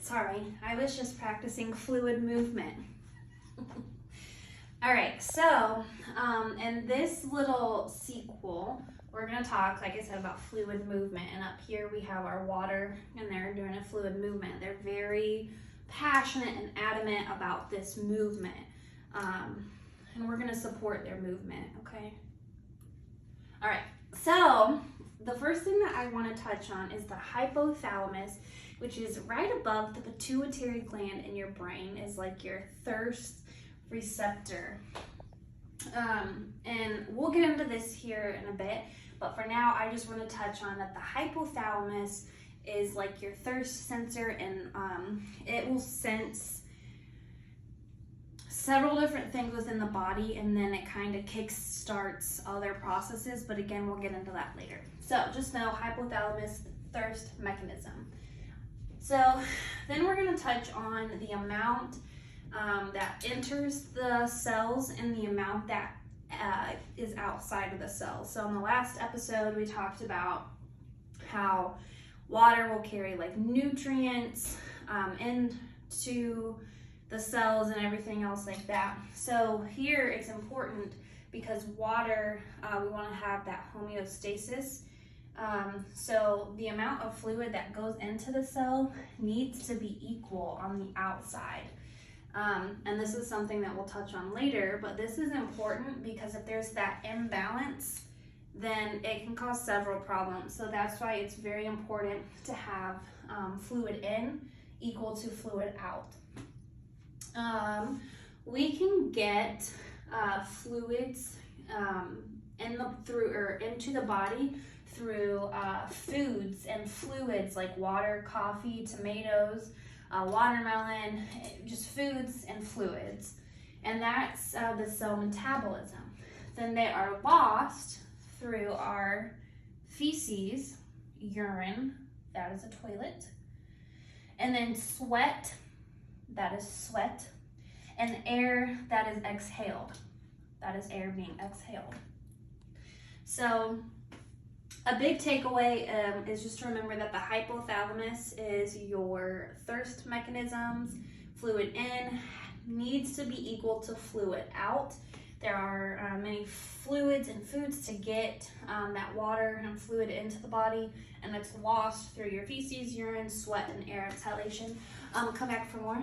Sorry, I was just practicing fluid movement. All right, so in this little sequel, we're going to talk, like I said, about fluid movement. And up here we have our water, and they're doing a fluid movement. They're very passionate and adamant about this movement. And we're going to support their movement, okay? All right, so the first thing that I want to touch on is the hypothalamus, which is right above the pituitary gland in your brain, is like your thirst receptor. And we'll get into this here in a bit, but for now I just want to touch on that the hypothalamus is like your thirst sensor, and it will sense several different things within the body, and then it kind of kick starts other processes, but again, we'll get into that later. So just know hypothalamus, thirst mechanism. So then we're going to touch on the amount that enters the cells and the amount that is outside of the cells. So in the last episode, we talked about how water will carry like nutrients into the cells and everything else like that. So here it's important because water, we want to have that homeostasis. So the amount of fluid that goes into the cell needs to be equal on the outside. And this is something that we'll touch on later, but this is important because if there's that imbalance, then it can cause several problems. So that's why it's very important to have fluid in equal to fluid out. We can get fluids into the body through foods and fluids like water, coffee, tomatoes, watermelon, just foods and fluids. And that's the cell metabolism. Then they are lost through our feces, urine, that is a toilet, and then sweat, that is sweat, and air, that is exhaled, that is air being exhaled. So a big takeaway is just to remember that the hypothalamus is your thirst mechanisms. Fluid in needs to be equal to fluid out. There are many fluids and foods to get that water and fluid into the body, and it's lost through your feces, urine, sweat, and air exhalation. Come back for more.